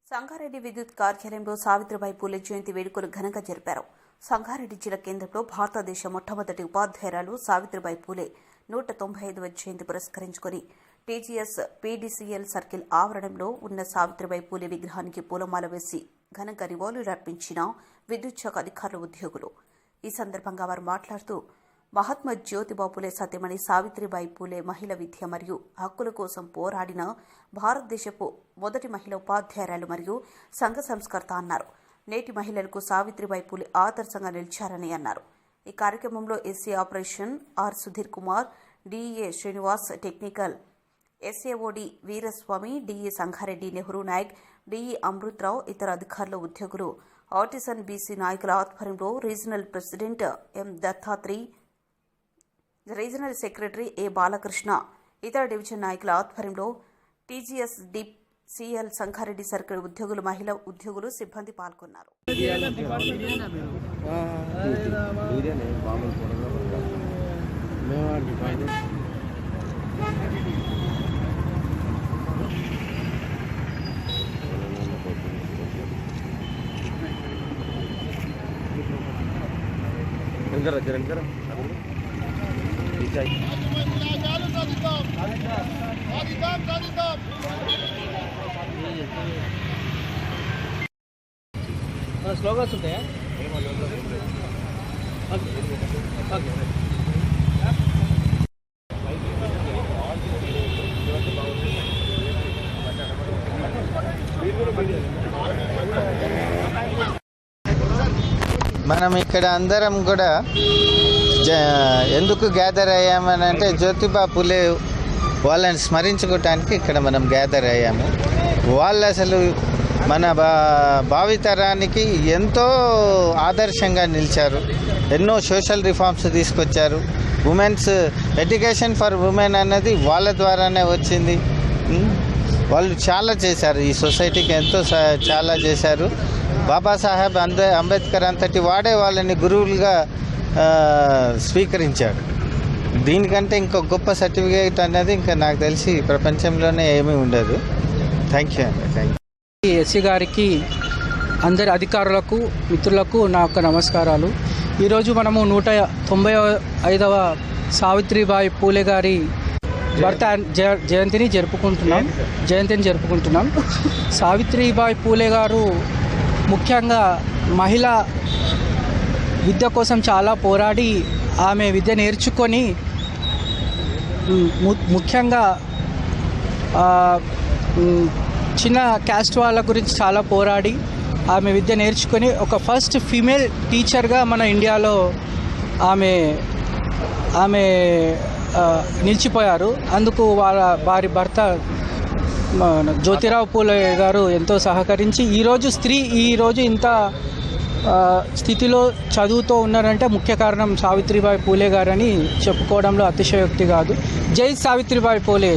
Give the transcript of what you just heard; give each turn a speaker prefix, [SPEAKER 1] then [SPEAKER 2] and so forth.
[SPEAKER 1] సంగారెడ్డి విద్యుత్ కార్యాలయంలో సావిత్రిబాయి పూలే జయంతి వేడుకలు ఘనంగా జరిపారు. సంగారెడ్డి జిల్లా కేంద్రంలో భారతదేశ మొట్టమొదటి ఉపాధ్యాయురాలు సావిత్రిబాయి పూలే 195వ జయంతి పురస్కరించుకుని టీజీఎస్ పీడీసీఎల్ సర్కిల్ ఆవరణంలో ఉన్న సావిత్రిబాయి పూలే విగ్రహానికి పూలమాల వేసి ఘనంగా నివాళులర్పించిన విద్యుత్ శాఖ అధికారులు, ఉద్యోగులు. ఈ సందర్భంగా వారు మాట్లాడుతూ మహాత్మా జ్యోతిబా పూలే సతీమణి సావిత్రిబాయి పూలే మహిళా విద్య మరియు హక్కుల కోసం పోరాడిన భారతదేశపు మొదటి మహిళా ఉపాధ్యాయురాలు మరియు సంఘ సంస్కర్త అన్నారు. నేటి మహిళలకు సావిత్రిబాయి పూలే ఆదర్శంగా నిలిచారని అన్నారు. ఈ కార్యక్రమంలో SC operation R Sudheer Kumar, DEA Srinivas, technical SAOD Veeraswamy, DE Sangareddy Nehru Naik, DE Amrutharao, ఇతర అధికారులు, ఉద్యోగులు, ఆర్టిసన్ బీసీ నాయకుల ఆధ్వర్యంలో regional president M Dattatri, regional secretary A Balakrishna, ఇతర డివిజన్ నాయకుల ఆధ్వర్యంలో టీజీఎస్ డిసిఎల్ సంగారెడ్డి సర్కిల్ ఉద్యోగులు, మహిళా ఉద్యోగులు, సిబ్బంది పాల్గొన్నారు.
[SPEAKER 2] స్లోగన్స్ ఉంటాయా?
[SPEAKER 3] మనం ఇక్కడ అందరం కూడా ఎందుకు గ్యాదర్ అయ్యామని అంటే జ్యోతిబా పూలే వాళ్ళని స్మరించుకోవటానికి ఇక్కడ మనం గ్యాదర్ అయ్యాము. వాళ్ళు అసలు మన భావితరానికి ఎంతో ఆదర్శంగా నిలిచారు. ఎన్నో సోషల్ రిఫార్మ్స్ తీసుకొచ్చారు. ఉమెన్స్ ఎడ్యుకేషన్ ఫర్ ఉమెన్ అన్నది వాళ్ళ ద్వారానే వచ్చింది. వాళ్ళు చాలా చేశారు, ఈ సొసైటీకి ఎంతో చాలా చేశారు. బాబాసాహెబ్ అంబేద్కర్ అంతటి వాడే వాళ్ళని గురువులుగా స్వీకరించాడు. దీనికంటే ఇంకో గొప్ప సర్టిఫికేట్ అనేది ఇంకా నాకు తెలిసి ప్రపంచంలోనే ఏమీ ఉండదు. థ్యాంక్ యూ అండి. Thank you.
[SPEAKER 2] ఎస్సీ గారికి, అందరి అధికారులకు, మిత్రులకు నా యొక్క నమస్కారాలు. ఈరోజు మనము 195వ సావిత్రిబాయి పూలే గారి జయంతిని జరుపుకుంటున్నాం. సావిత్రిబాయి పూలే గారు ముఖ్యంగా మహిళా విద్య కోసం చాలా పోరాడి ఆమె విద్య నేర్చుకొని ముఖ్యంగా చిన్న క్యాస్ట్ వాళ్ళ గురించి చాలా పోరాడి ఆమె విద్య నేర్చుకొని ఒక ఫస్ట్ ఫీమేల్ టీచర్గా మన ఇండియాలో ఆమె నిలిచిపోయారు. అందుకు వారి భర్త జ్యోతిరావు పూలే గారు ఎంతో సహకరించి ఈరోజు ఇంత స్థితిలో చదువుతూ ఉన్నారంటే ముఖ్య కారణం సావిత్రిబాయి పూలే గారని చెప్పుకోవడంలో అతిశయోక్తి కాదు. జై సావిత్రిబాయి పూలే.